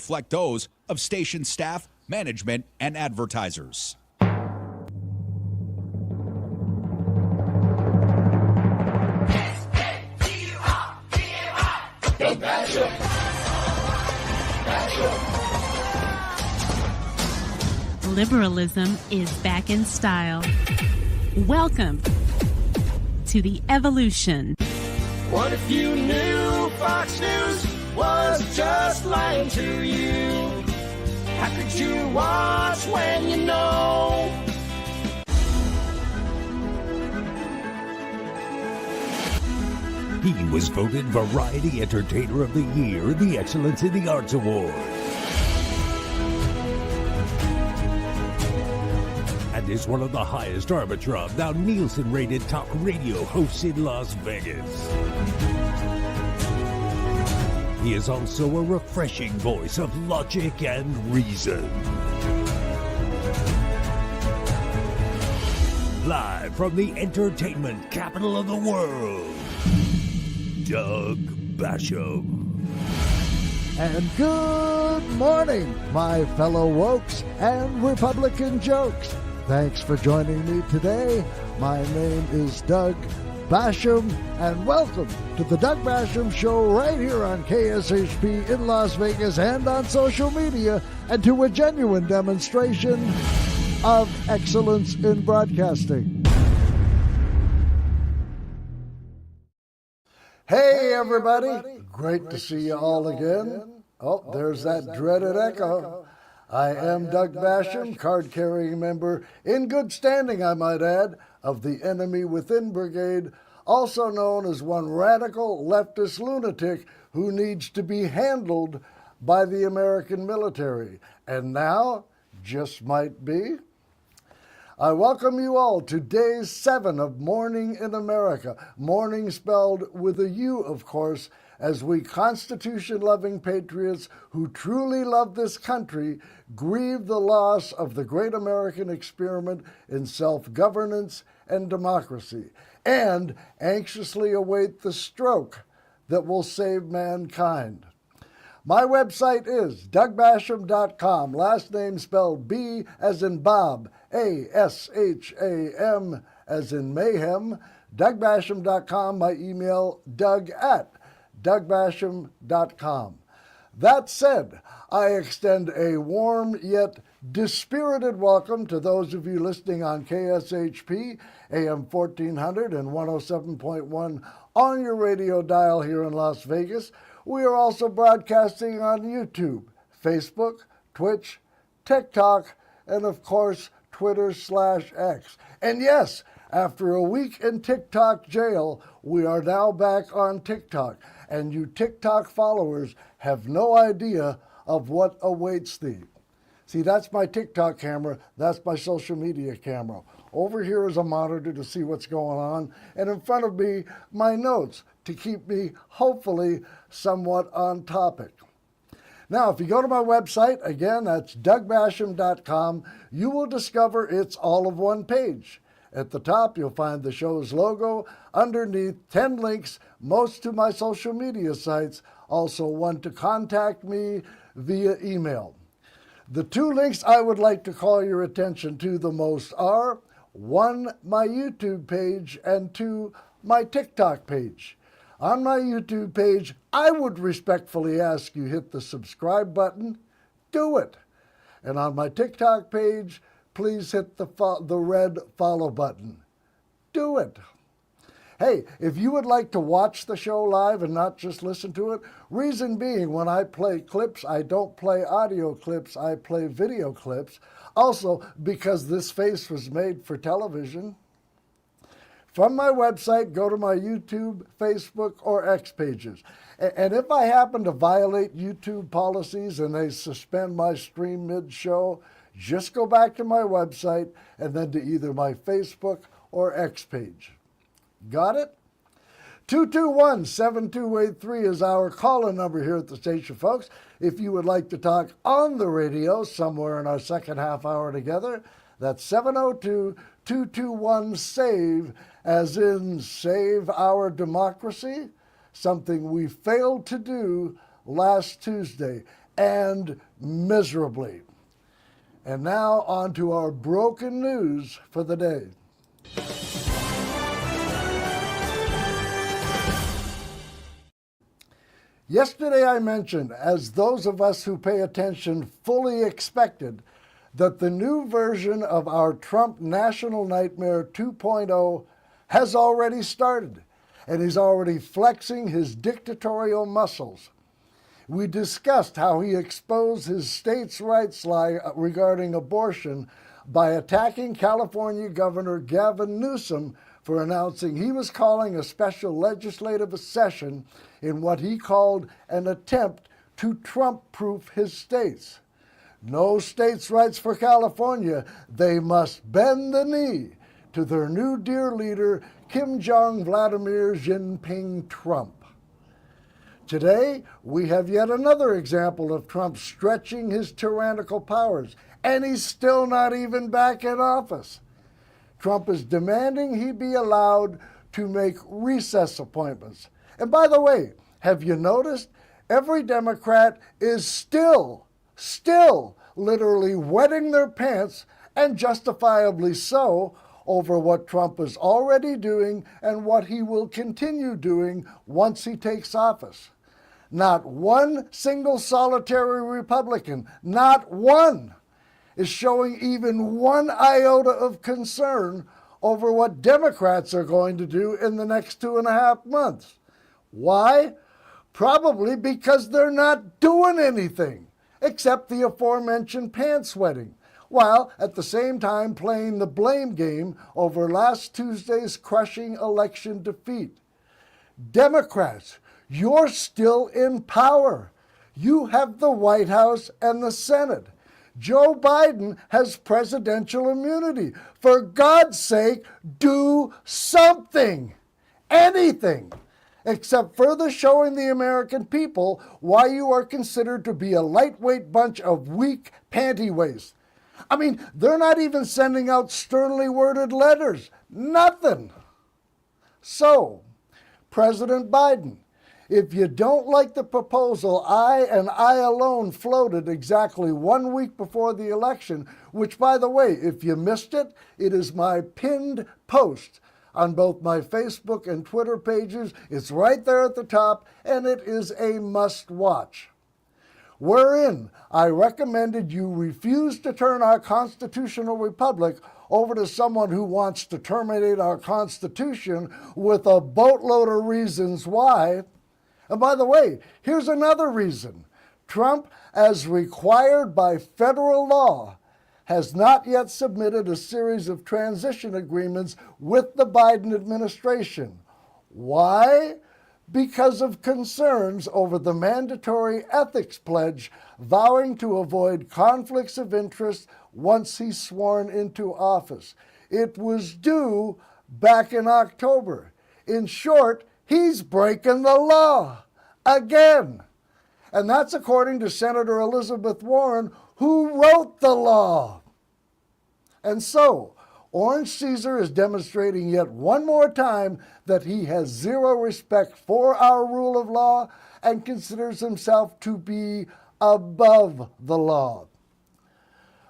reflect those of station staff, management, and advertisers. Liberalism is back in style. Welcome to the evolution. What if you knew Fox News was just lying to you? How could you watch when you know? He was voted Variety Entertainer of the Year in the Excellence in the Arts Award. And is one of the highest Arbitrum, now Nielsen-rated talk radio hosts in Las Vegas. He is also a refreshing voice of logic and reason. Live from the entertainment capital of the world, Doug Basham. And good morning, my fellow wokes and Republican jokes. Thanks for joining me today. My name is Doug Basham, and welcome to the Doug Basham Show right here on KSHP in Las Vegas and on social media, and to a genuine demonstration of excellence in broadcasting. Hey, everybody. Great to see you all again. Oh, there's that dreaded echo. I am Doug Basham, card-carrying member, in good standing, I might add, of the Enemy Within Brigade, also known as one radical leftist lunatic who needs to be handled by the American military. And now, just might be. I welcome you all to day 7 of Morning in America. Morning spelled with a U, of course, as we Constitution-loving patriots who truly love this country grieve the loss of the great American experiment in self-governance and democracy, and anxiously await the stroke that will save mankind. My website is DougBasham.com, last name spelled B as in Bob, A-S-H-A-M as in mayhem, DougBasham.com, my email, Doug@DougBasham.com. That said, I extend a warm yet dispirited welcome to those of you listening on KSHP, AM 1400 and 107.1 on your radio dial here in Las Vegas. We are also broadcasting on YouTube, Facebook, Twitch, TikTok, and of course, Twitter/X. And yes, after a week in TikTok jail, we are now back on TikTok. And you TikTok followers have no idea of what awaits thee. See, that's my TikTok camera. That's my social media camera. Over here is a monitor to see what's going on. And in front of me, my notes to keep me, hopefully, somewhat on topic. Now, if you go to my website, again, that's DougBasham.com, you will discover it's all of one page. At the top, you'll find the show's logo. Underneath, 10 links, most to my social media sites, also one to contact me via email. The 2 links I would like to call your attention to the most are, 1, my YouTube page, and 2, my TikTok page. On my YouTube page, I would respectfully ask you hit the subscribe button. Do it. And on my TikTok page, please hit the red follow button. Do it. Hey, if you would like to watch the show live and not just listen to it, reason being, when I play clips, I don't play audio clips, I play video clips. Also, because this face was made for television. From my website, go to my YouTube, Facebook, or X pages. And if I happen to violate YouTube policies and they suspend my stream mid-show, just go back to my website and then to either my Facebook or X page. Got it? 221-7283 is our call-in number here at the station, folks. If you would like to talk on the radio somewhere in our second half hour together, that's 702-221-SAVE, as in save our democracy, something we failed to do last Tuesday. and miserably. And now on to our broken news for the day. Yesterday I mentioned, as those of us who pay attention fully expected, that the new version of our Trump National Nightmare 2.0 has already started, and he's already flexing his dictatorial muscles. We discussed how he exposed his states' rights lie regarding abortion by attacking California Governor Gavin Newsom for announcing he was calling a special legislative session in what he called an attempt to Trump-proof his states. No states' rights for California. They must bend the knee to their new dear leader, Kim Jong Vladimir Jinping Trump. Today, we have yet another example of Trump stretching his tyrannical powers, and he's still not even back in office. Trump is demanding he be allowed to make recess appointments. And by the way, have you noticed? Every Democrat is still literally wetting their pants, and justifiably so, over what Trump is already doing and what he will continue doing once he takes office. Not one single solitary Republican, not one, is showing even one iota of concern over what Democrats are going to do in the next 2.5 months. Why? Probably because they're not doing anything except the aforementioned pants wetting, while at the same time playing the blame game over last Tuesday's crushing election defeat. Democrats, you're still in power. You have the White House and the Senate. Joe Biden has presidential immunity. For God's sake, do something, anything, except further showing the American people why you are considered to be a lightweight bunch of weak panty waists. I mean, they're not even sending out sternly worded letters. Nothing. So, President Biden, if you don't like the proposal I and I alone floated exactly 1 week before the election, which, by the way, if you missed it, it is my pinned post on both my Facebook and Twitter pages. It's right there at the top, and it is a must-watch. Wherein I recommended you refuse to turn our constitutional republic over to someone who wants to terminate our Constitution with a boatload of reasons why. And by the way, here's another reason. Trump, as required by federal law, has not yet submitted a series of transition agreements with the Biden administration. Why? Because of concerns over the mandatory ethics pledge vowing to avoid conflicts of interest once he's sworn into office. It was due back in October. In short, he's breaking the law again. And that's according to Senator Elizabeth Warren, who wrote the law. And so, Orange Caesar is demonstrating yet one more time that he has zero respect for our rule of law and considers himself to be above the law.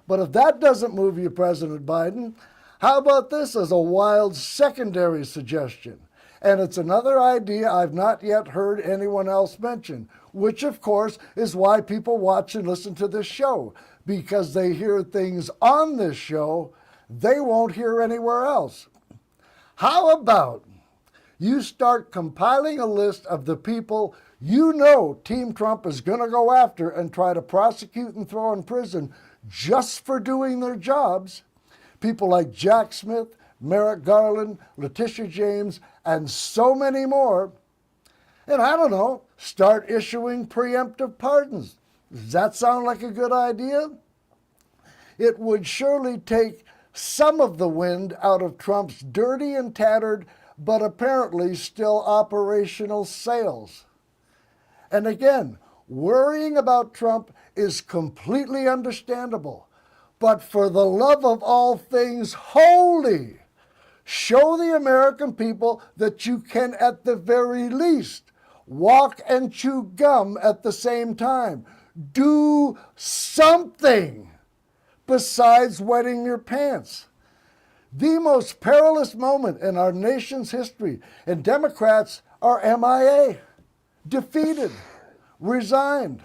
But if that doesn't move you, President Biden, how about this as a wild secondary suggestion? And it's another idea I've not yet heard anyone else mention, which of course is why people watch and listen to this show, because they hear things on this show they won't hear anywhere else. How about you start compiling a list of the people you know Team Trump is going to go after and try to prosecute and throw in prison just for doing their jobs? People like Jack Smith, Merrick Garland, Letitia James, and so many more. And I don't know, start issuing preemptive pardons. Does that sound like a good idea? It would surely take some of the wind out of Trump's dirty and tattered, but apparently still operational sails. And again, worrying about Trump is completely understandable. But for the love of all things holy, show the American people that you can, at the very least, walk and chew gum at the same time. Do something besides wetting your pants. The most perilous moment in our nation's history, and Democrats are MIA, defeated, resigned.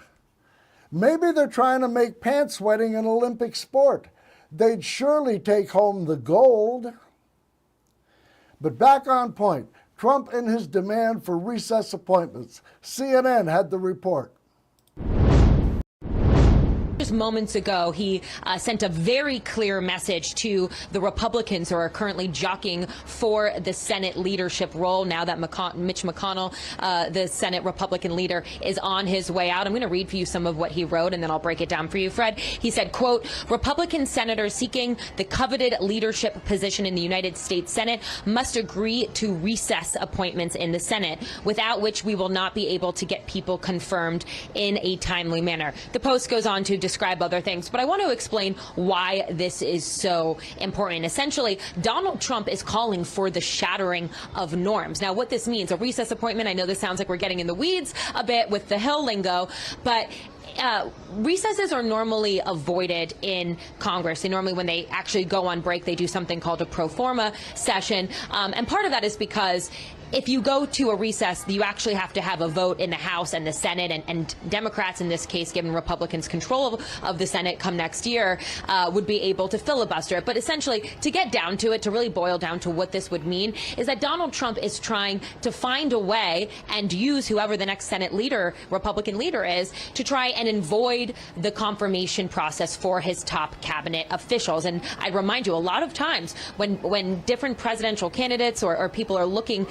Maybe they're trying to make pants wetting an Olympic sport. They'd surely take home the gold. But back on point, Trump and his demand for recess appointments. CNN had the report. Just moments ago, he sent a very clear message to the Republicans who are currently jockeying for the Senate leadership role now that Mitch McConnell, the Senate Republican leader, is on his way out. I'm going to read for you some of what he wrote, and then I'll break it down for you, Fred. He said, quote, Republican senators seeking the coveted leadership position in the United States Senate must agree to recess appointments in the Senate, without which we will not be able to get people confirmed in a timely manner. The Post goes on to describe other things, but I want to explain why this is so important. Essentially, Donald Trump is calling for the shattering of norms. Now, what this means, a recess appointment, I know this sounds like we're getting in the weeds a bit with the Hill lingo, but recesses are normally avoided in Congress. They normally, when they actually go on break, they do something called a pro forma session. And part of that is because if you go to a recess, you actually have to have a vote in the House and the Senate, and Democrats in this case, given Republicans control of the Senate come next year, would be able to filibuster it. But essentially, to get down to it, to really boil down to what this would mean, is that Donald Trump is trying to find a way and use whoever the next Senate leader, Republican leader is, to try and avoid the confirmation process for his top cabinet officials. And I remind you, a lot of times when different presidential candidates or people are looking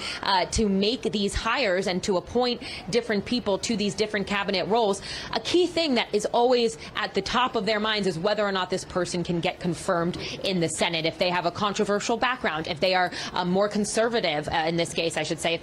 to make these hires and to appoint different people to these different cabinet roles, a key thing that is always at the top of their minds is whether or not this person can get confirmed in the Senate, if they have a controversial background, if they are more conservative, in this case, I should say,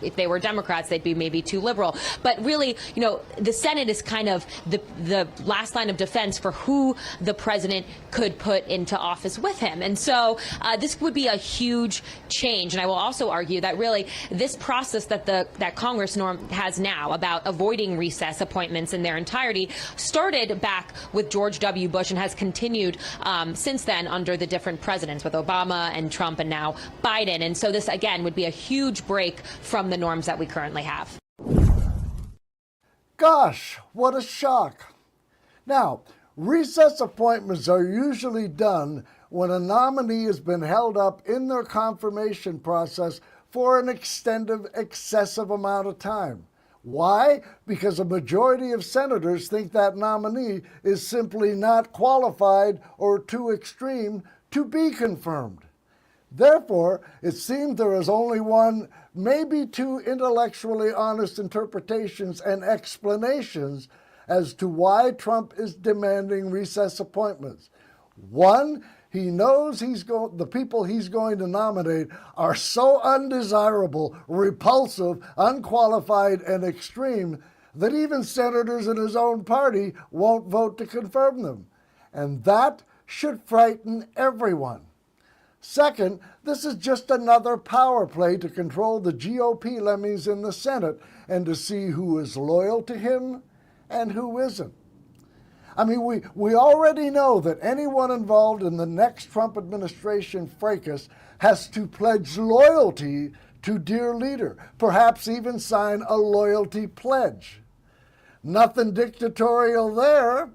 if they were Democrats, they'd be maybe too liberal. But really, you know, the Senate is kind of the last line of defense for who the president could put into office with him. And so this would be a huge change. And I will also argue that really this process that Congress has now about avoiding recess appointments in their entirety started back with George W. Bush and has continued since then under the different presidents with Obama and Trump and now Biden. And so this, again, would be a huge break from the norms that we currently have. Gosh, what a shock. Now, recess appointments are usually done when a nominee has been held up in their confirmation process for an extended, excessive amount of time. Why? Because a majority of senators think that nominee is simply not qualified or too extreme to be confirmed. Therefore, it seems there is only one, maybe two intellectually honest interpretations and explanations as to why Trump is demanding recess appointments. One, he knows the people he's going to nominate are so undesirable, repulsive, unqualified, and extreme that even senators in his own party won't vote to confirm them. And that should frighten everyone. Second, this is just another power play to control the GOP lemmings in the Senate and to see who is loyal to him and who isn't. I mean, we already know that anyone involved in the next Trump administration fracas has to pledge loyalty to dear leader, perhaps even sign a loyalty pledge. Nothing dictatorial there.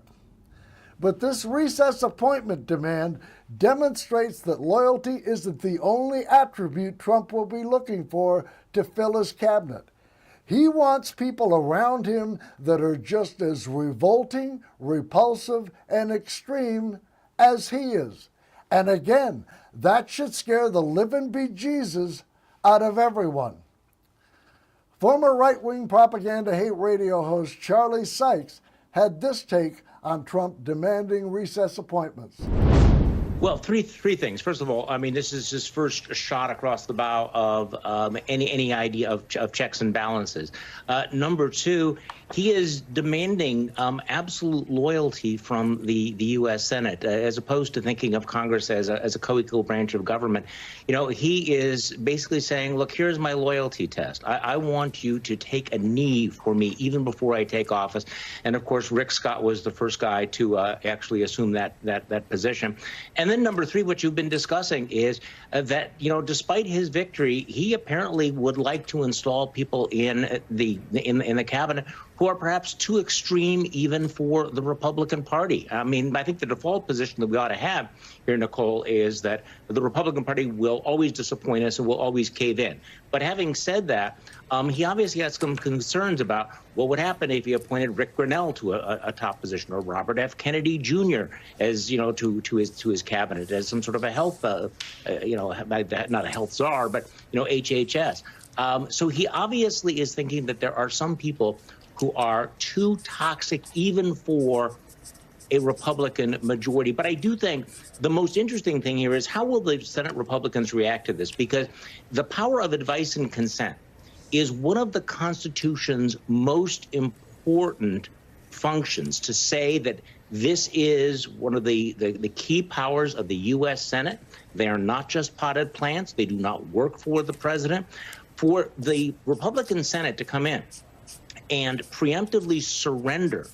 But this recess appointment demand demonstrates that loyalty isn't the only attribute Trump will be looking for to fill his cabinet. He wants people around him that are just as revolting, repulsive, and extreme as he is. And again, that should scare the living bejesus out of everyone. Former right-wing propaganda hate radio host Charlie Sykes had this take on Trump demanding recess appointments. Well, three things. First of all, I mean, this is his first shot across the bow of any idea of checks and balances. Number two, he is demanding absolute loyalty from the U.S. Senate, as opposed to thinking of Congress as a co-equal branch of government. You know, he is basically saying, look, here's my loyalty test. I want you to take a knee for me even before I take office. And of course, Rick Scott was the first guy to actually assume that position. And then number three, what you've been discussing is that, you know, despite his victory, he apparently would like to install people in the cabinet who are perhaps too extreme even for the Republican Party. I mean, I think the default position that we ought to have here, Nicole, is that the Republican Party will always disappoint us and will always cave in. But having said that, he obviously has some concerns about what would happen if he appointed Rick Grinnell to a top position, or Robert F. Kennedy Jr. as, you know, to his cabinet as some sort of a health, you know, not a health czar, but, you know, HHS. So he obviously is thinking that there are some people who are too toxic even for a Republican majority. But I do think the most interesting thing here is how will the Senate Republicans react to this? Because the power of advice and consent is one of the Constitution's most important functions, to say that this is one of the key powers of the U.S. Senate. They are not just potted plants. They do not work for the president. For the Republican Senate to come in and preemptively surrender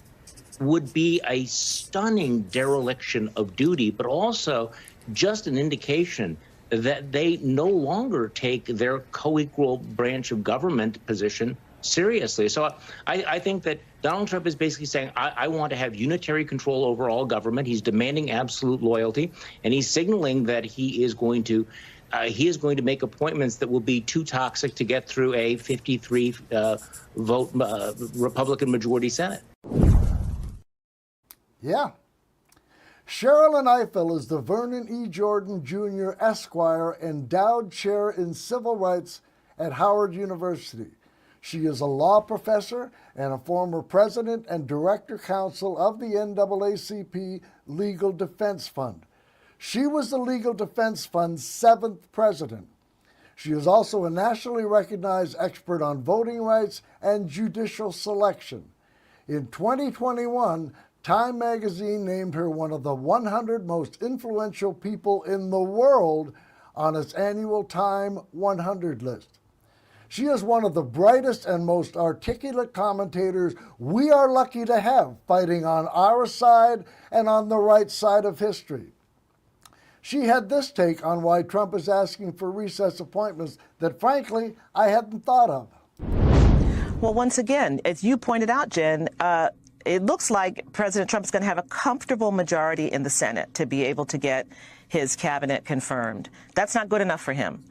would be a stunning dereliction of duty, but also just an indication that they no longer take their co-equal branch of government position seriously. So I think that Donald Trump is basically saying, I want to have unitary control over all government. He's demanding absolute loyalty, and he's signaling that he is going to make appointments that will be too toxic to get through a 53 vote Republican majority Senate. Yeah. Sherilyn Ifill is the Vernon E. Jordan Jr. Esquire Endowed Chair in Civil Rights at Howard University. She is a law professor and a former president and director counsel of the NAACP Legal Defense Fund. She was the Legal Defense Fund's 7th president. She is also a nationally recognized expert on voting rights and judicial selection. In 2021, Time magazine named her one of the 100 most influential people in the world on its annual Time 100 list. She is one of the brightest and most articulate commentators we are lucky to have fighting on our side and on the right side of history. She had this take on why Trump is asking for recess appointments that, frankly, I hadn't thought of. Well, once again, as you pointed out, Jen, it looks like President Trump is going to have a comfortable majority in the Senate to be able to get his cabinet confirmed. That's not good enough for him.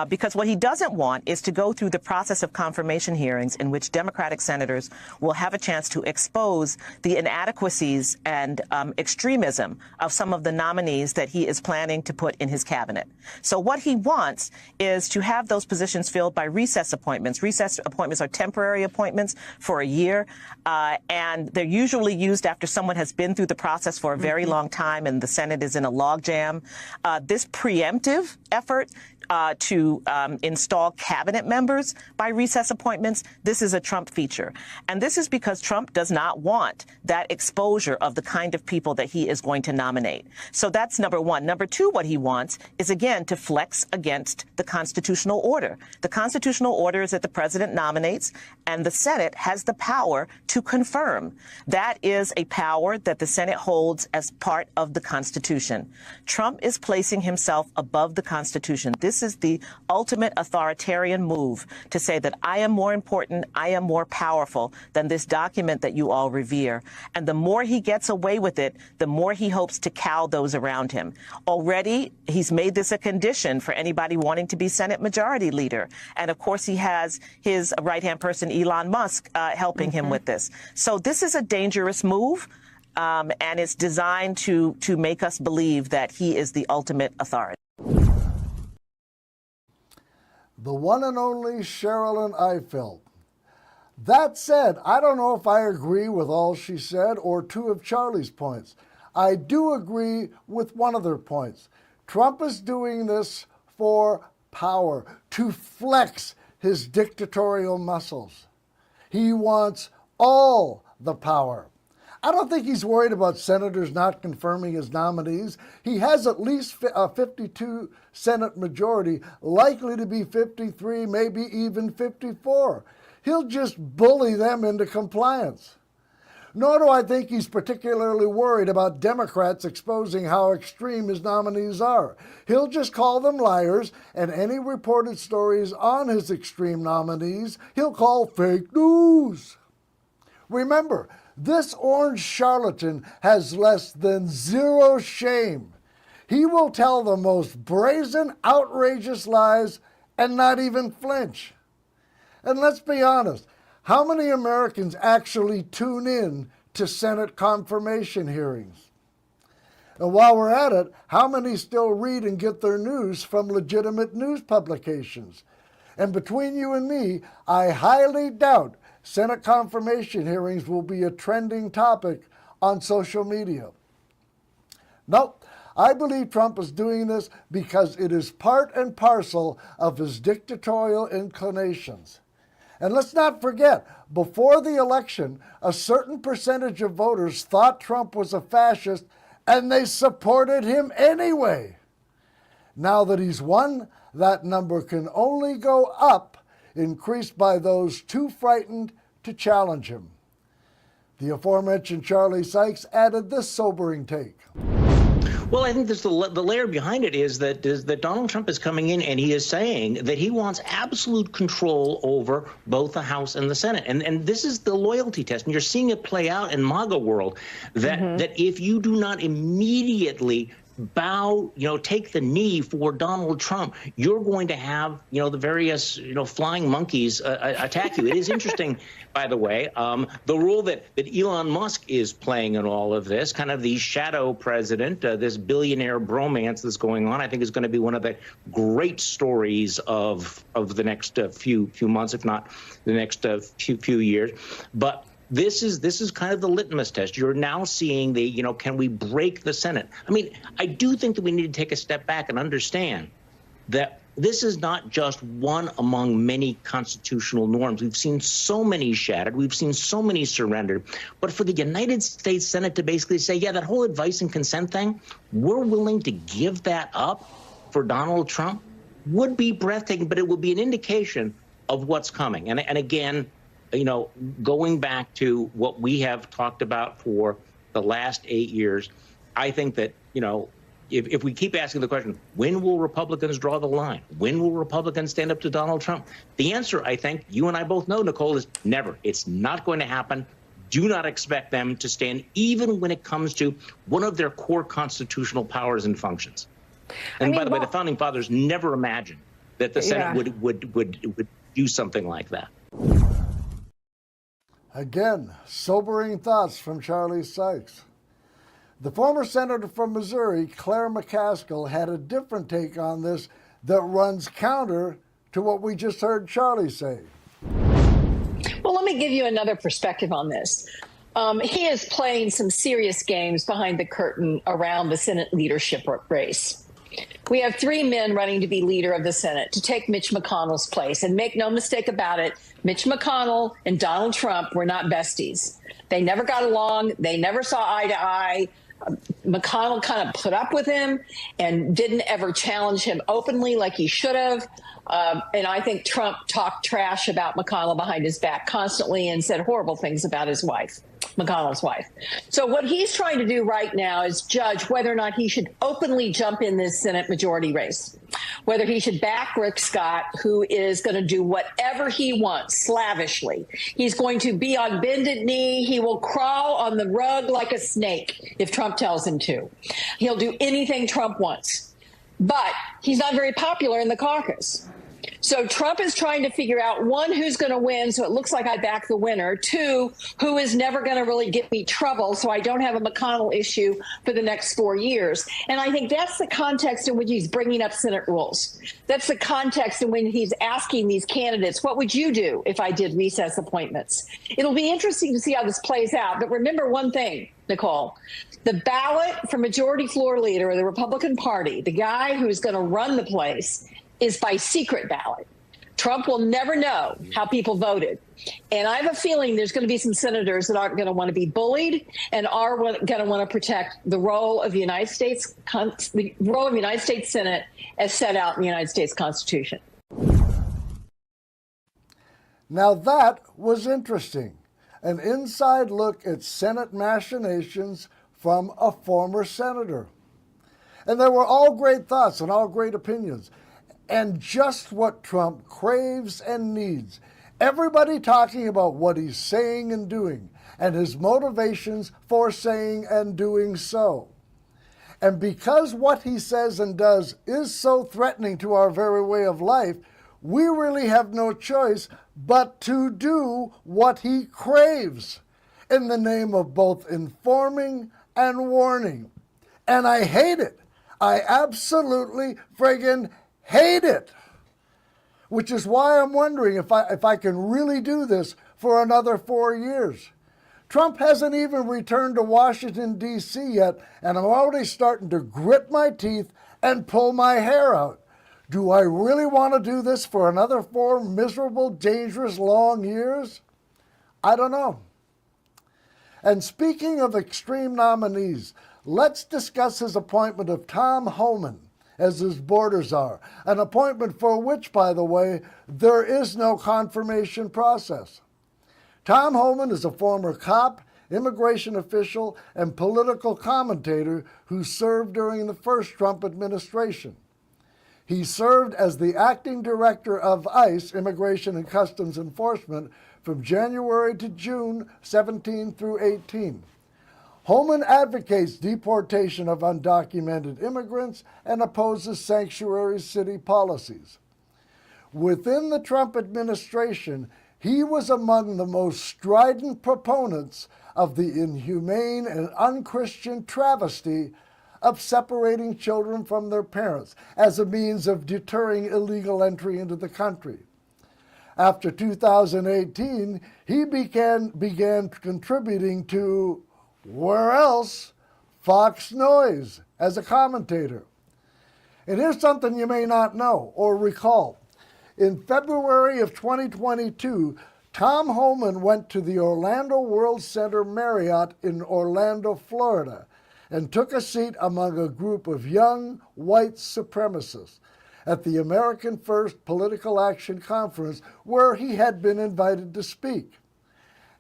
Because what he doesn't want is to go through the process of confirmation hearings in which Democratic senators will have a chance to expose the inadequacies and extremism of some of the nominees that he is planning to put in his cabinet. So what he wants is to have those positions filled by recess appointments. Recess appointments are temporary appointments for a year, and they're usually used after someone has been through the process for a very long time and the Senate is in a logjam. This preemptive effort to install cabinet members by recess appointments, this is a Trump feature. And this is because Trump does not want that exposure of the kind of people that he is going to nominate. So that's number one. Number two, what he wants is, again, to flex against the constitutional order. The constitutional order is that the president nominates and the Senate has the power to confirm. That is a power that the Senate holds as part of the Constitution. Trump is placing himself above the Constitution. This is the ultimate authoritarian move to say that I am more important, I am more powerful than this document that you all revere. And the more he gets away with it, the more he hopes to cow those around him. Already, he's made this a condition for anybody wanting to be Senate Majority Leader. And of course, he has his right-hand person, Elon Musk, helping him with this. So this is a dangerous move. And it's designed to make us believe that he is the ultimate authority. The one and only Sherilyn Ifill. That said, I don't know if I agree with all she said or two of Charlie's points. I do agree with one of their points. Trump is doing this for power, to flex his dictatorial muscles. He wants all the power. I don't think he's worried about senators not confirming his nominees. He has at least a 52 Senate majority, likely to be 53, maybe even 54. He'll just bully them into compliance. Nor do I think he's particularly worried about Democrats exposing how extreme his nominees are. He'll just call them liars, and any reported stories on his extreme nominees, he'll call fake news. Remember, this orange charlatan has less than zero shame. He will tell the most brazen, outrageous lies and not even flinch. And let's be honest, how many Americans actually tune in to Senate confirmation hearings? And while we're at it, how many still read and get their news from legitimate news publications? And between you and me, I highly doubt Senate confirmation hearings will be a trending topic on social media. Nope, I believe Trump is doing this because it is part and parcel of his dictatorial inclinations. And let's not forget, before the election, a certain percentage of voters thought Trump was a fascist, and they supported him anyway. Now that he's won, that number can only go up, increased by those too frightened to challenge him. The aforementioned Charlie Sykes added this sobering take. Well, I think the layer behind it is that Donald Trump is coming in and he is saying that he wants absolute control over both the House and the Senate. And this is the loyalty test. And you're seeing it play out in MAGA world, that if you do not immediately bow, take the knee for Donald Trump, you're going to have, the various, flying monkeys attack you. It is interesting, by the way, the role that Elon Musk is playing in all of this, kind of the shadow president, this billionaire bromance that's going on, I think is going to be one of the great stories of the next few months, if not the next few years. But this is kind of the litmus test. You're now seeing can we break the Senate? I mean, I do think that we need to take a step back and understand that this is not just one among many constitutional norms. We've seen so many shattered. We've seen so many surrendered. But for the United States Senate to basically say, yeah, that whole advice and consent thing, we're willing to give that up for Donald Trump would be breathtaking, but it would be an indication of what's coming. And again, going back to what we have talked about for the last 8 years, I think that, if we keep asking the question, when will Republicans draw the line? When will Republicans stand up to Donald Trump? The answer, I think, you and I both know, Nicole, is never. It's not going to happen. Do not expect them to stand, even when it comes to one of their core constitutional powers and functions. And by the way, the Founding Fathers never imagined that the Senate would do something like that. Again, sobering thoughts from Charlie Sykes. The former senator from Missouri, Claire McCaskill, had a different take on this that runs counter to what we just heard Charlie say. Well, let me give you another perspective on this. He is playing some serious games behind the curtain around the Senate leadership race. We have three men running to be leader of the Senate, to take Mitch McConnell's place. And make no mistake about it, Mitch McConnell and Donald Trump were not besties. They never got along. They never saw eye to eye. McConnell kind of put up with him and didn't ever challenge him openly like he should have. And I think Trump talked trash about McConnell behind his back constantly and said horrible things about his wife, McConnell's wife. So what he's trying to do right now is judge whether or not he should openly jump in this Senate majority race, whether he should back Rick Scott, who is going to do whatever he wants slavishly. He's going to be on bended knee. He will crawl on the rug like a snake if Trump tells him to. He'll do anything Trump wants. But he's not very popular in the caucus. So Trump is trying to figure out, one, who's going to win, so it looks like I back the winner. Two, who is never going to really get me trouble, so I don't have a McConnell issue for the next 4 years. And I think that's the context in which he's bringing up Senate rules. That's the context in which he's asking these candidates, what would you do if I did recess appointments? It'll be interesting to see how this plays out. But remember one thing, Nicole. The ballot for majority floor leader of the Republican Party, the guy who's going to run the place, is by secret ballot. Trump will never know how people voted. And I have a feeling there's going to be some senators that aren't going to want to be bullied and are going to want to protect the role of the United States, the role of the United States Senate as set out in the United States Constitution. Now that was interesting. An inside look at Senate machinations from a former senator. And they were all great thoughts and all great opinions. And just what Trump craves and needs. Everybody talking about what he's saying and doing, and his motivations for saying and doing so. And because what he says and does is so threatening to our very way of life, we really have no choice but to do what he craves in the name of both informing and warning. And I hate it. I absolutely friggin' hate it. Which is why I'm wondering if I can really do this for another 4 years. Trump hasn't even returned to Washington, D.C. yet, and I'm already starting to grit my teeth and pull my hair out. Do I really want to do this for another 4 miserable, dangerous, long years? I don't know. And speaking of extreme nominees, let's discuss his appointment of Tom Homan as his border czar, an appointment for which, by the way, there is no confirmation process. Tom Homan is a former cop, immigration official, and political commentator who served during the first Trump administration. He served as the acting director of ICE, Immigration and Customs Enforcement, from January to June 17 through 18. Homan advocates deportation of undocumented immigrants and opposes sanctuary city policies. Within the Trump administration, he was among the most strident proponents of the inhumane and unchristian travesty of separating children from their parents as a means of deterring illegal entry into the country. After 2018, he began contributing to, where else? Fox Noise as a commentator. And here's something you may not know or recall. In February of 2022, Tom Homan went to the Orlando World Center Marriott in Orlando, Florida, and took a seat among a group of young white supremacists at the American First Political Action Conference, where he had been invited to speak.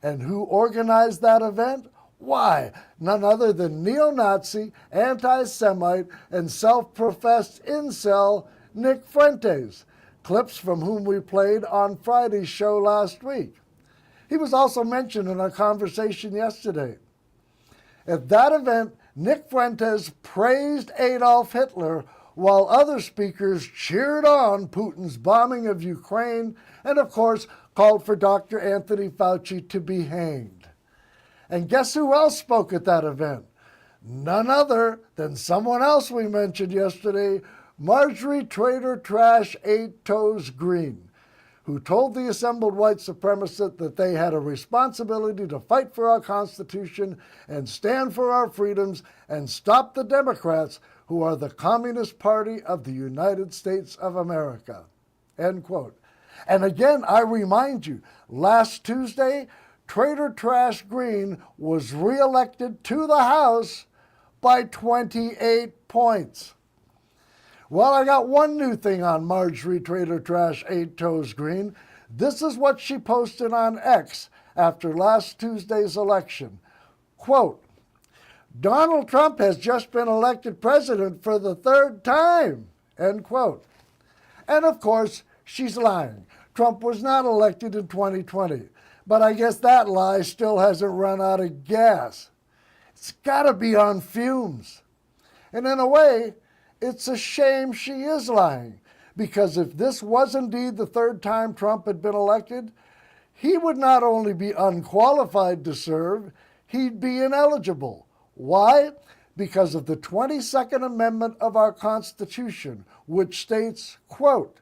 And who organized that event? Why, none other than neo-Nazi, anti-Semite, and self-professed incel Nick Fuentes, clips from whom we played on Friday's show last week. He was also mentioned in our conversation yesterday. At that event, Nick Fuentes praised Adolf Hitler while other speakers cheered on Putin's bombing of Ukraine and, of course, called for Dr. Anthony Fauci to be hanged. And guess who else spoke at that event? None other than someone else we mentioned yesterday, Marjorie Trader Trash 8 Toes Green, who told the assembled white supremacists that they had a responsibility to fight for our Constitution and stand for our freedoms and stop the Democrats, who are the Communist Party of the United States of America. End quote. And again, I remind you, last Tuesday, Trader Trash Green was reelected to the House by 28 points. Well, I got one new thing on Marjorie Trader Trash 8 Toes Green. This is what she posted on X after last Tuesday's election. Quote, Donald Trump has just been elected president for the 3rd time, end quote. And of course, she's lying. Trump was not elected in 2020. But I guess that lie still hasn't run out of gas. It's got to be on fumes. And in a way, it's a shame she is lying, because if this was indeed the third time Trump had been elected, he would not only be unqualified to serve, he'd be ineligible. Why? Because of the 22nd Amendment of our Constitution, which states, quote,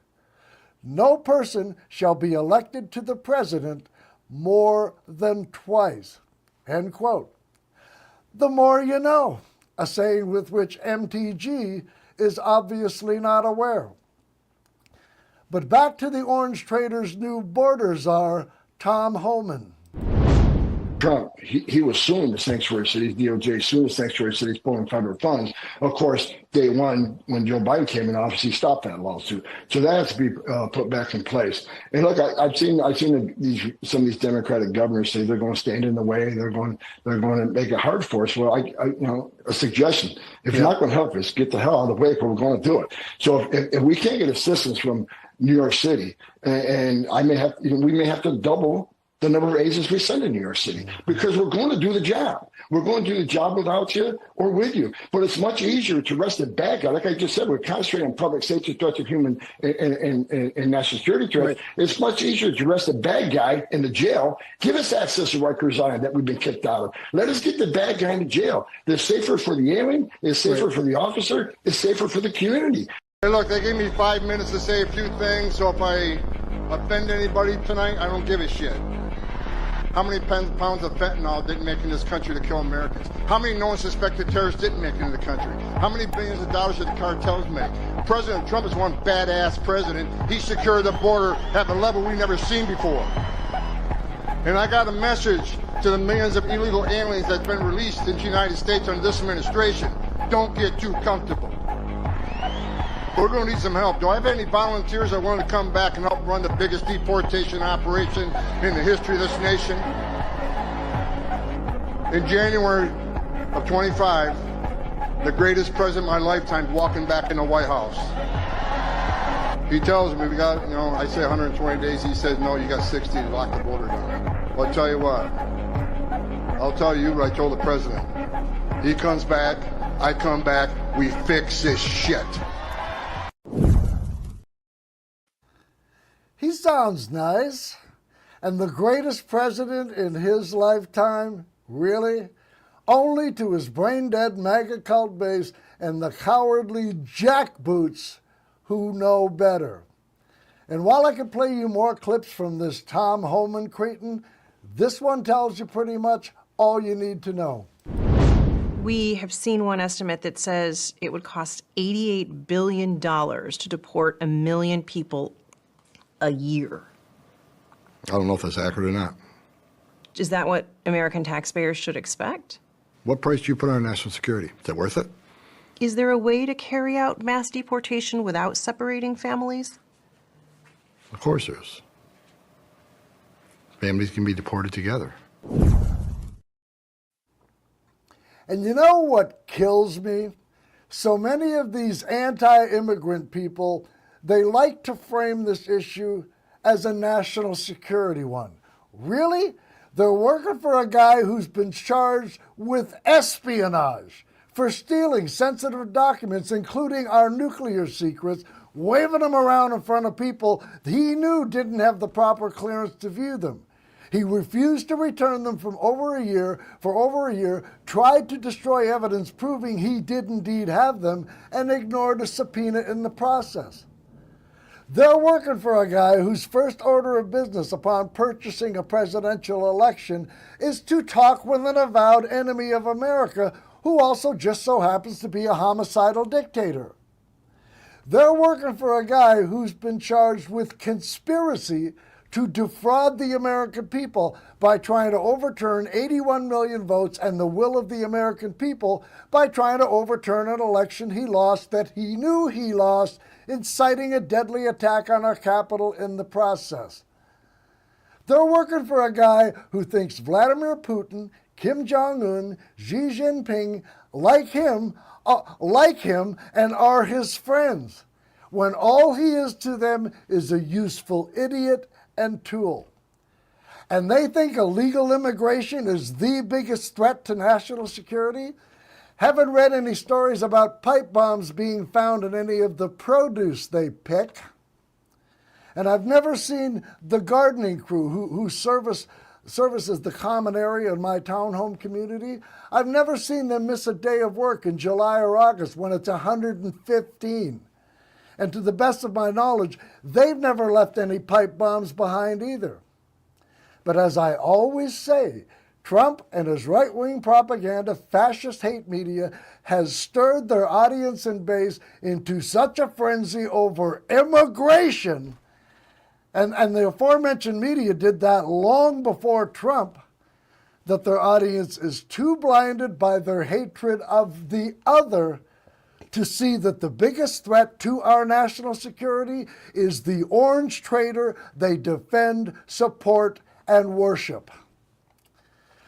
"No person shall be elected to the president more than twice," end quote. The more you know, a saying with which MTG is obviously not aware. But back to the Orange Trader's new border czar, Tom Homan. Trump, he was suing the sanctuary cities, DOJ suing the sanctuary cities, pulling federal funds. Of course, day one, when Joe Biden came in office, he stopped that lawsuit. So that has to be put back in place. And look, I've seen some of these Democratic governors say they're going to stand in the way. They're going to make it hard for us. Well, a suggestion: if you're not going to help us, get the hell out of the way, but we're going to do it. So if we can't get assistance from New York City, and we may have to double the number of agents we send in New York City, because we're going to do the job. We're going to do the job without you or with you. But it's much easier to arrest a bad guy. Like I just said, we're concentrating on public safety threats of human and national security threats. Right. It's much easier to arrest a bad guy in the jail. Give us access to Rikers Island that we've been kicked out of. Let us get the bad guy in the jail. It's safer for the alien. It's safer for the officer. It's safer for the community. Hey, look, they gave me 5 minutes to say a few things, so if I offend anybody tonight, I don't give a shit. How many pounds of fentanyl didn't make it in this country to kill Americans? How many known suspected terrorists didn't make it in the country? How many billions of dollars did the cartels make? President Trump is one badass president. He secured the border at a level we've never seen before. And I got a message to the millions of illegal aliens that's been released into the United States under this administration. Don't get too comfortable. We're going to need some help. Do I have any volunteers that want to come back and help run the biggest deportation operation in the history of this nation? In January of 25, the greatest president of my lifetime walking back in the White House. He tells me we got, I say 120 days. He says, no, you got 60 to lock the border down. Well, I'll tell you what. I'll tell you what I told the president. He comes back, I come back, we fix this shit. He sounds nice. And the greatest president in his lifetime? Really? Only to his brain-dead MAGA cult base and the cowardly jackboots who know better. And while I could play you more clips from this Tom Homan cretin, this one tells you pretty much all you need to know. We have seen one estimate that says it would cost $88 billion to deport 1 million people a year. I don't know if that's accurate or not. Is that what American taxpayers should expect? What price do you put on national security? Is that worth it? Is there a way to carry out mass deportation without separating families? Of course there is. Families can be deported together. And you know what kills me? So many of these anti-immigrant people, they like to frame this issue as a national security one. Really? They're working for a guy who's been charged with espionage for stealing sensitive documents, including our nuclear secrets, waving them around in front of people he knew didn't have the proper clearance to view them. He refused to return them for over a year, tried to destroy evidence proving he did indeed have them, and ignored a subpoena in the process. They're working for a guy whose first order of business upon purchasing a presidential election is to talk with an avowed enemy of America who also just so happens to be a homicidal dictator. They're working for a guy who's been charged with conspiracy to defraud the American people by trying to overturn 81 million votes and the will of the American people by trying to overturn an election he lost that he knew he lost, inciting a deadly attack on our capital in the process. They're working for a guy who thinks Vladimir Putin, Kim Jong-un, Xi Jinping, like him, and are his friends, when all he is to them is a useful idiot and tool. And they think illegal immigration is the biggest threat to national security? Haven't read any stories about pipe bombs being found in any of the produce they pick. And I've never seen the gardening crew who services the common area in my townhome community. I've never seen them miss a day of work in July or August when it's 115. And to the best of my knowledge, they've never left any pipe bombs behind either. But as I always say, Trump and his right-wing propaganda, fascist hate media, has stirred their audience and base into such a frenzy over immigration, and the aforementioned media did that long before Trump, that their audience is too blinded by their hatred of the other to see that the biggest threat to our national security is the orange traitor they defend, support, and worship.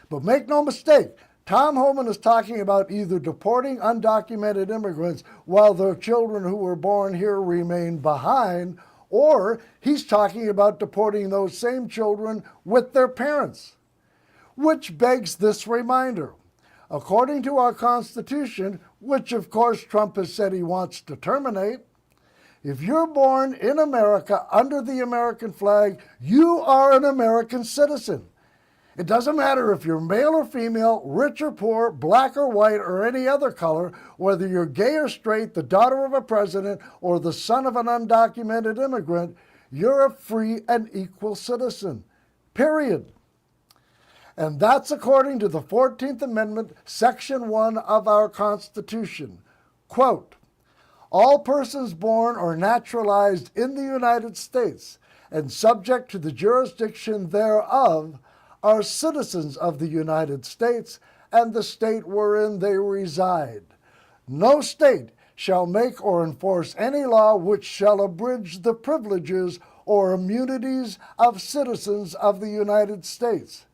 But make no mistake, Tom Homan is talking about either deporting undocumented immigrants while their children who were born here remain behind, or he's talking about deporting those same children with their parents. Which begs this reminder. According to our Constitution, which of course Trump has said he wants to terminate, if you're born in America under the American flag, you are an American citizen. It doesn't matter if you're male or female, rich or poor, black or white, or any other color, whether you're gay or straight, the daughter of a president, or the son of an undocumented immigrant, you're a free and equal citizen. Period. And that's according to the 14th Amendment, Section 1 of our Constitution. Quote, all persons born or naturalized in the United States and subject to the jurisdiction thereof are citizens of the United States and the state wherein they reside. No state shall make or enforce any law which shall abridge the privileges or immunities of citizens of the United States.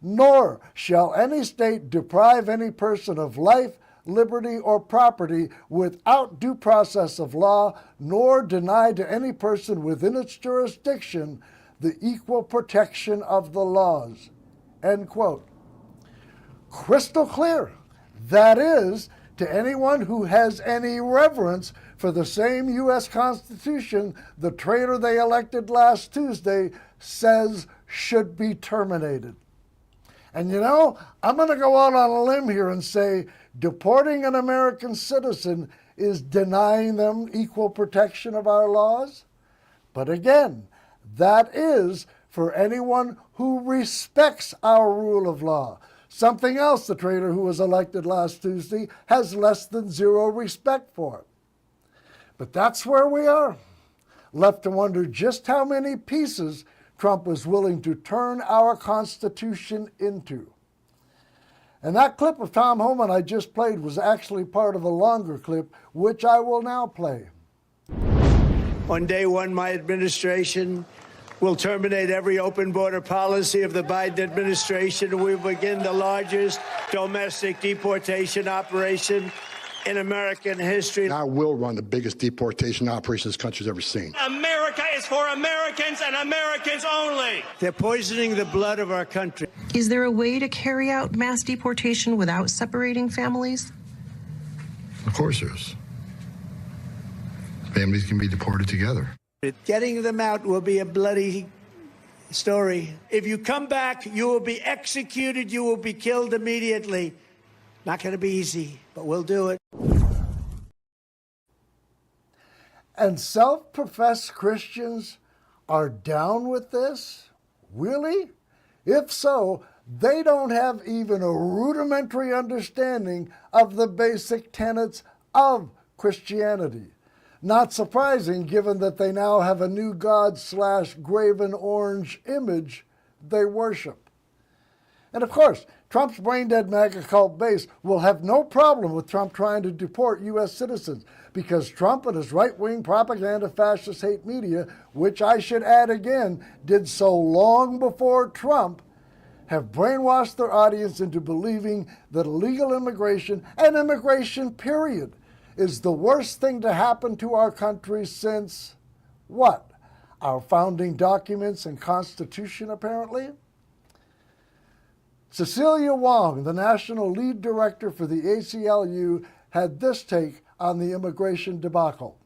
Nor shall any state deprive any person of life, liberty, or property without due process of law, nor deny to any person within its jurisdiction the equal protection of the laws. End quote. Crystal clear. That is, to anyone who has any reverence for the same U.S. Constitution the traitor they elected last Tuesday says should be terminated. And you know, I'm going to go out on a limb here and say deporting an American citizen is denying them equal protection of our laws. But again, that is for anyone who respects our rule of law. Something else the traitor who was elected last Tuesday has less than zero respect for. But that's where we are, left to wonder just how many pieces Trump was willing to turn our Constitution into. And that clip of Tom Homan I just played was actually part of a longer clip, which I will now play. On day one, my administration will terminate every open border policy of the Biden administration. We begin the largest domestic deportation operation in American history. I will run the biggest deportation operation this country's ever seen. America is for Americans and Americans only. They're poisoning the blood of our country. Is there a way to carry out mass deportation without separating families? Of course there is. Families can be deported together. Getting them out will be a bloody story. If you come back, you will be executed. You will be killed immediately. Not going to be easy, but we'll do it. And self-professed Christians are down with this? Really? If so, they don't have even a rudimentary understanding of the basic tenets of Christianity. Not surprising, given that they now have a new God/graven orange image they worship. And of course, Trump's brain-dead MAGA cult base will have no problem with Trump trying to deport U.S. citizens because Trump and his right-wing propaganda fascist hate media, which I should add again, did so long before Trump, have brainwashed their audience into believing that illegal immigration, and immigration period, is the worst thing to happen to our country since, what? Our founding documents and Constitution, apparently? Cecilia Wong, the national lead director for the ACLU, had this take on the immigration debacle.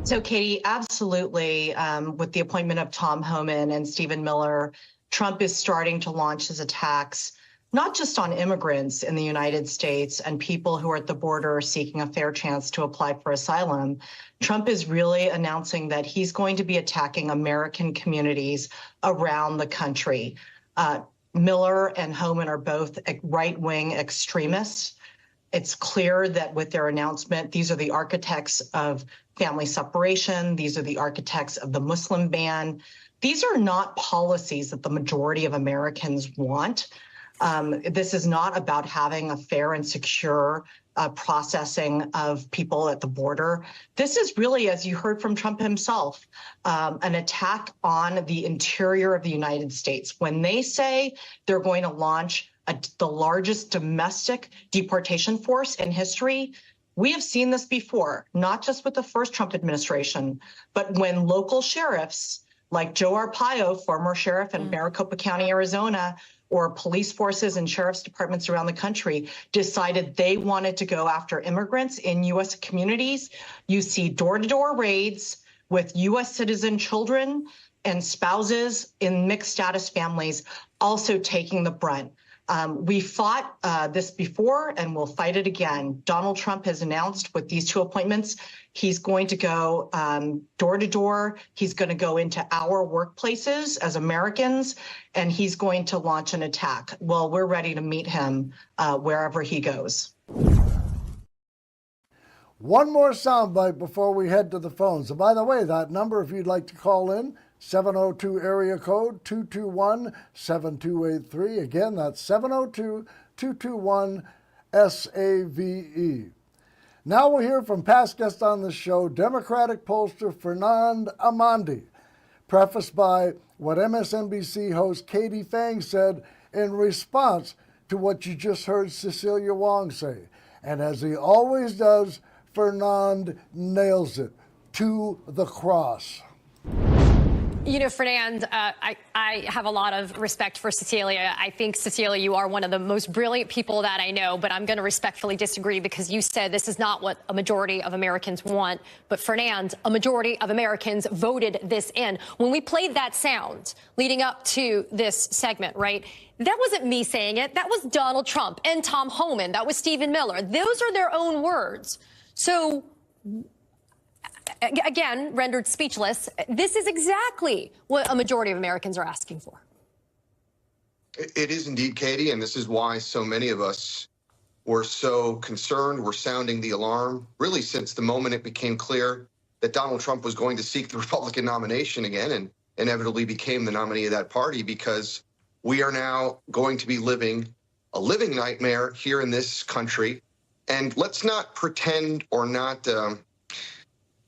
So, Katie, absolutely. With the appointment of Tom Homan and Stephen Miller, Trump is starting to launch his attacks, not just on immigrants in the United States and people who are at the border seeking a fair chance to apply for asylum. Trump is really announcing that he's going to be attacking American communities around the country. Miller and Homan are both right-wing extremists. It's clear that with their announcement, these are the architects of family separation. These are the architects of the Muslim ban. These are not policies that the majority of Americans want. This is not about having a fair and secure processing of people at the border. This is really, as you heard from Trump himself, an attack on the interior of the United States. When they say they're going to launch the largest domestic deportation force in history, we have seen this before, not just with the first Trump administration, but when local sheriffs like Joe Arpaio, former sheriff in Maricopa County, Arizona, or police forces and sheriff's departments around the country decided they wanted to go after immigrants in U.S. communities. You see door-to-door raids with U.S. citizen children and spouses in mixed status families also taking the brunt. We fought this before and we'll fight it again. Donald Trump has announced with these two appointments, he's going to go door to door. He's going to go into our workplaces as Americans, and he's going to launch an attack. Well, we're ready to meet him wherever he goes. One more soundbite before we head to the phones. And by the way, that number, if you'd like to call in, 702 area code 221-7283. Again, that's 702-221-SAVE. Now we'll hear from past guest on the show, Democratic pollster Fernand Amandi, prefaced by what MSNBC host Katie Phang said in response to what you just heard Cecilia Wong say. And as he always does, Fernand nails it to the cross. You know, Fernand, I have a lot of respect for Cecilia. I think, Cecilia, you are one of the most brilliant people that I know, but I'm going to respectfully disagree because you said this is not what a majority of Americans want. But, Fernand, a majority of Americans voted this in. When we played that sound leading up to this segment, right, that wasn't me saying it. That was Donald Trump and Tom Homan. That was Stephen Miller. Those are their own words. So, again, rendered speechless, this is exactly what a majority of Americans are asking for. It is indeed, Katie, and this is why so many of us were so concerned. We're sounding the alarm, really, since the moment it became clear that Donald Trump was going to seek the Republican nomination again and inevitably became the nominee of that party, because we are now going to be living a living nightmare here in this country. And let's not pretend or not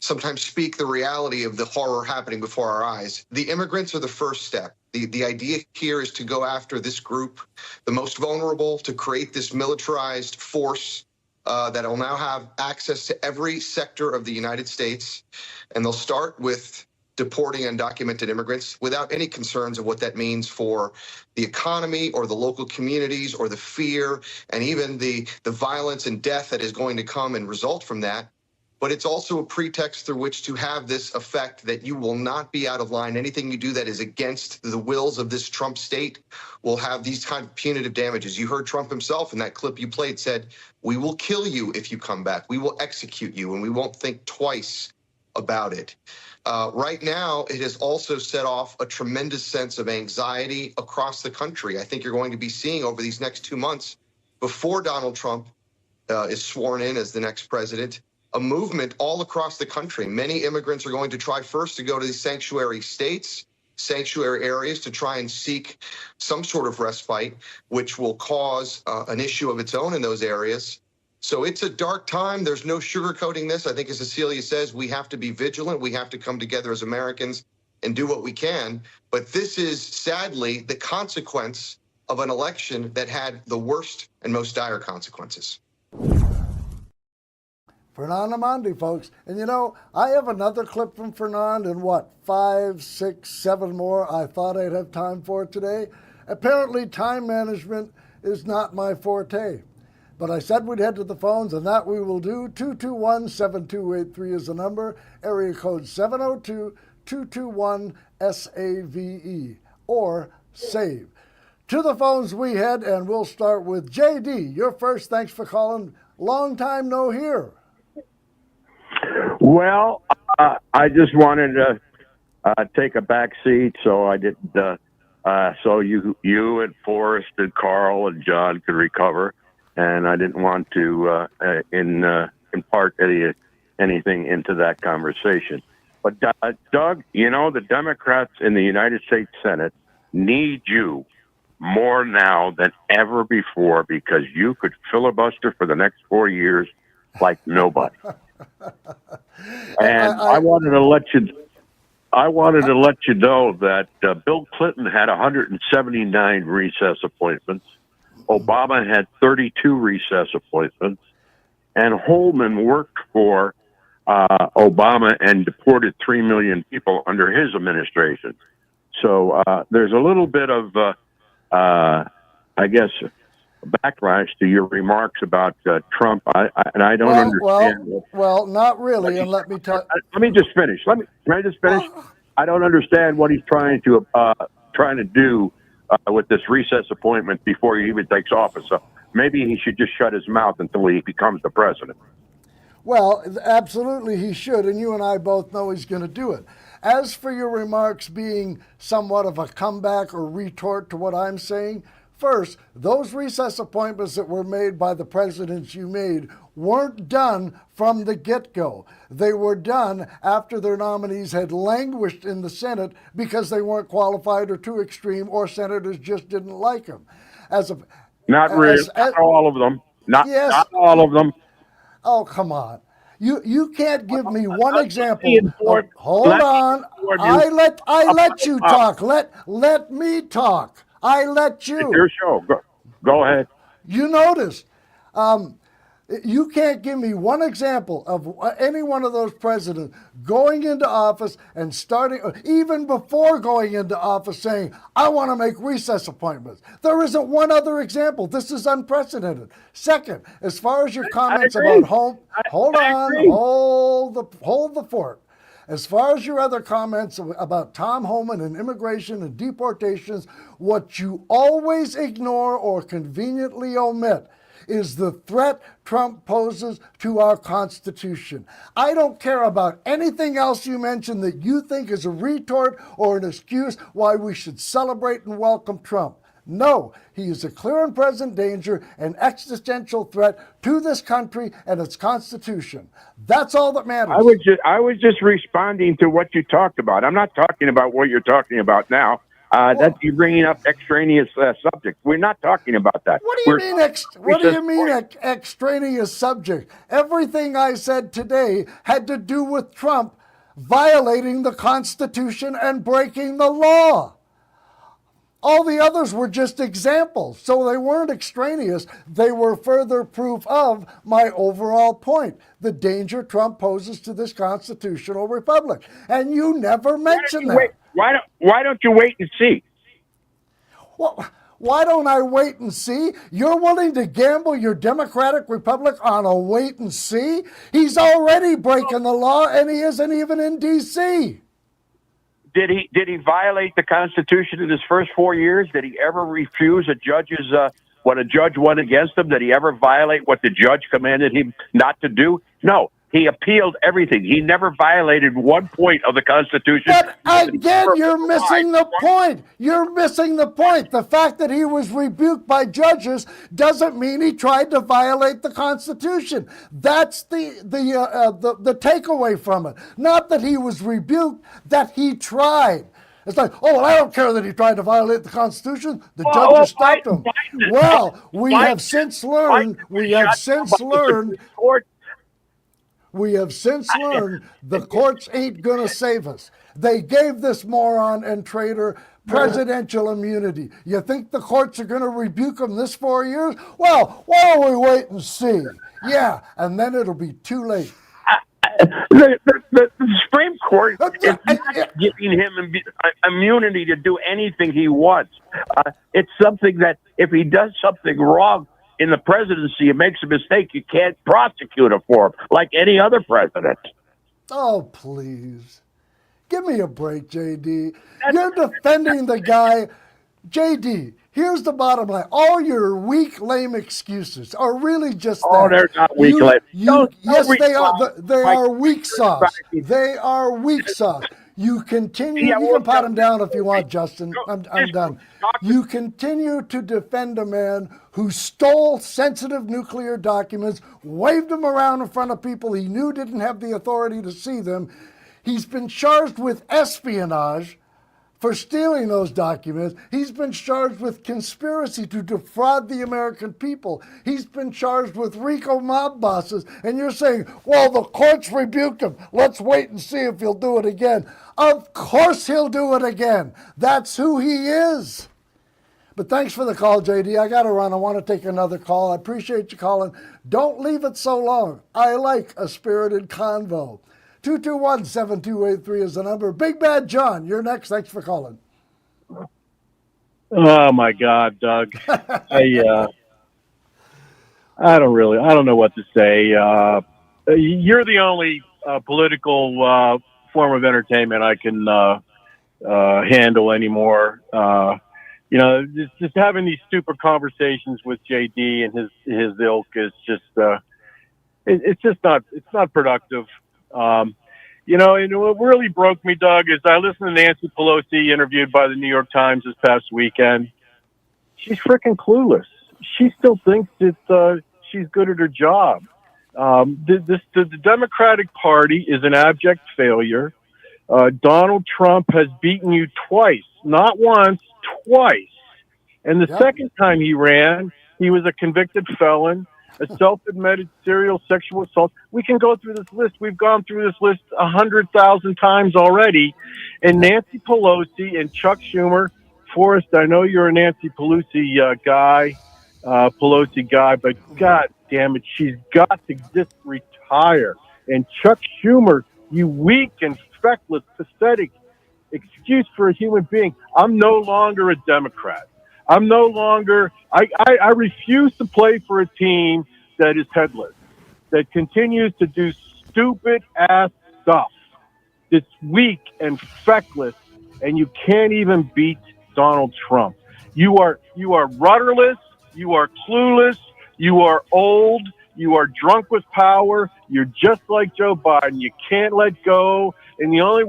sometimes speak the reality of the horror happening before our eyes. The immigrants are the first step. The idea here is to go after this group, the most vulnerable, to create this militarized force that will now have access to every sector of the United States. And they'll start with deporting undocumented immigrants without any concerns of what that means for the economy or the local communities or the fear and even the violence and death that is going to come and result from that. But it's also a pretext through which to have this effect that you will not be out of line. Anything you do that is against the wills of this Trump state will have these kind of punitive damages. You heard Trump himself in that clip you played said, "We will kill you if you come back. We will execute you, and we won't think twice about it." Right now, it has also set off a tremendous sense of anxiety across the country. I think you're going to be seeing over these next 2 months, before Donald Trump is sworn in as the next president, a movement all across the country. Many immigrants are going to try first to go to these sanctuary states, sanctuary areas, to try and seek some sort of respite, which will cause an issue of its own in those areas. So it's a dark time. There's no sugarcoating this. I think, as Cecilia says, we have to be vigilant. We have to come together as Americans and do what we can. But this is, sadly, the consequence of an election that had the worst and most dire consequences. Fernand Amandi, folks. And you know, I have another clip from Fernand and 5, 6, 7 more I thought I'd have time for today. Apparently, time management is not my forte. But I said we'd head to the phones, and that we will do. 221-7283 is the number. Area code 702-221-SAVE or SAVE. To the phones we head, and we'll start with JD. You're first. Thanks for calling. Long time no hear. Well, I just wanted to take a back seat so I didn't, so you and Forrest and Carl and John could recover, and I didn't want to impart anything into that conversation. But Doug, you know, the Democrats in the United States Senate need you more now than ever before, because you could filibuster for the next 4 years like nobody. And I wanted to let you know that Bill Clinton had 179 recess appointments. Obama had 32 recess appointments, and Homan worked for Obama and deported 3 million people under his administration. So there's a little bit of I guess, backlash to your remarks about Trump. I don't understand. Well, not really. And let me tell. Let me just finish. Let me just finish. I don't understand what he's trying to do with this recess appointment before he even takes office. So maybe he should just shut his mouth until he becomes the president. Well, absolutely he should, and you and I both know he's going to do it. As for your remarks being somewhat of a comeback or retort to what I'm saying, first, those recess appointments that were made by the presidents you made weren't done from the get-go. They were done after their nominees had languished in the Senate because they weren't qualified or too extreme, or senators just didn't like them. Not all of them. Not all of them. Oh, come on. You can't give me one example. Hold on. I let you talk. Let me talk. I let you. It's your show. Go ahead. You noticed. You can't give me one example of any one of those presidents going into office and starting, even before going into office, saying, I want to make recess appointments. There isn't one other example. This is unprecedented. Second, as far as your comments about hold the fort. As far as your other comments about Tom Homan and immigration and deportations, what you always ignore or conveniently omit is the threat Trump poses to our Constitution. I don't care about anything else you mentioned that you think is a retort or an excuse why we should celebrate and welcome Trump. No, he is a clear and present danger and existential threat to this country and its Constitution. That's all that matters. I was just responding to what you talked about. I'm not talking about what you're talking about now. That you're bringing up extraneous subjects. We're not talking about that. What do you mean extraneous subject? Everything I said today had to do with Trump violating the Constitution and breaking the law. All the others were just examples, so they weren't extraneous. They were further proof of my overall point, the danger Trump poses to this constitutional republic. And you never mentioned that. Why don't you wait and see? Well, why don't I wait and see? You're willing to gamble your Democratic Republic on a wait and see? He's already breaking the law, and he isn't even in D.C. Did he violate the Constitution in his first 4 years? Did he ever refuse a judge's what a judge went against him? Did he ever violate what the judge commanded him not to do? No. He appealed everything. He never violated one point of the Constitution. But again, you're missing the point. You're missing the point. The fact that he was rebuked by judges doesn't mean he tried to violate the Constitution. That's the takeaway from it. Not that he was rebuked, that he tried. It's like, oh, well, I don't care that he tried to violate the Constitution. The judges stopped him. Well, we have since learned the courts ain't going to save us. They gave this moron and traitor presidential immunity. You think the courts are going to rebuke him this 4 years? Well, why don't we wait and see? Yeah, and then it'll be too late. The Supreme Court is not giving him immunity to do anything he wants. It's something that if he does something wrong in the presidency and makes a mistake, you can't prosecute him for him like any other president. Oh, please. Give me a break, JD. You're defending the guy. JD, here's the bottom line. All your weak, lame excuses are really just that. Oh, they're not weak, lame. Yes, they are. They are weak sauce. They are weak sauce. You continue. You can pat him down if you want, Justin. I'm done. You continue to defend a man who stole sensitive nuclear documents, waved them around in front of people he knew didn't have the authority to see them. He's been charged with espionage for stealing those documents. He's been charged with conspiracy to defraud the American people. He's been charged with RICO mob bosses. And you're saying, well, the courts rebuked him. Let's wait and see if he'll do it again. Of course he'll do it again. That's who he is. But thanks for the call, JD. I got to run. I want to take another call. I appreciate you calling. Don't leave it so long. I like a spirited convo. 221-7283 is the number. Big Bad John, you're next. Thanks for calling. Oh my God, Doug. I don't know what to say. You're the only political form of entertainment I can handle anymore. Just having these stupid conversations with JD and his ilk is just it's not productive. And what really broke me, Doug, is I listened to Nancy Pelosi interviewed by the New York Times this past weekend. She's freaking clueless. She still thinks that she's good at her job. The Democratic Party is an abject failure. Donald Trump has beaten you twice, not once, twice. And the second time he ran, he was a convicted felon, a self-admitted serial sexual assault. We can go through this list. We've gone through this list 100,000 times already. And Nancy Pelosi and Chuck Schumer, Forrest, I know you're a Nancy Pelosi guy, but God damn it, she's got to just retire. And Chuck Schumer, you weak and feckless, pathetic excuse for a human being. I'm no longer a Democrat. I'm no longer, I refuse to play for a team that is headless, that continues to do stupid ass stuff. It's weak and feckless, and you can't even beat Donald Trump. You are rudderless, you are clueless, you are old, you are drunk with power, you're just like Joe Biden. You can't let go. And the only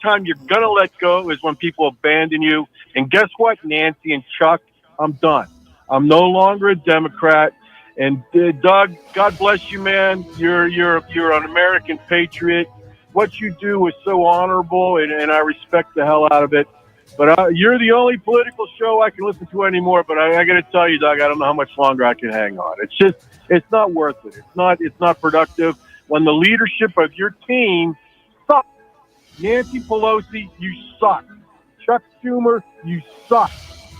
time you're going to let go is when people abandon you. And guess what, Nancy and Chuck? I'm done. I'm no longer a Democrat. And Doug, God bless you, man. You're an American patriot. What you do is so honorable, and I respect the hell out of it. But you're the only political show I can listen to anymore. But I got to tell you, Doug, I don't know how much longer I can hang on. It's not worth it. It's not productive. When the leadership of your team sucks. Nancy Pelosi, you suck. Chuck Schumer, you suck.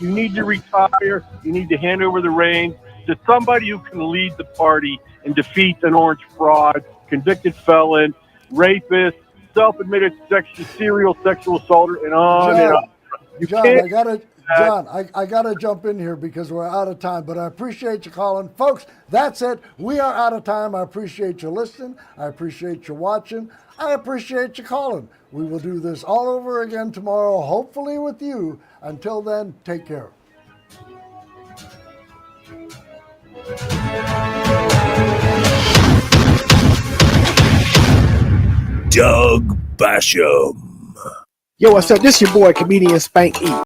You need to retire. You need to hand over the reins to somebody who can lead the party and defeat an orange fraud, convicted felon, rapist, self-admitted serial sexual assaulter, and on and on. I gotta jump in here because we're out of time, but I appreciate you calling. Folks, that's it. We are out of time. I appreciate you listening. I appreciate you watching. I appreciate you calling. We will do this all over again tomorrow, hopefully with you. Until then, take care. Doug Basham. Yo, what's up? This your boy, comedian Spank E.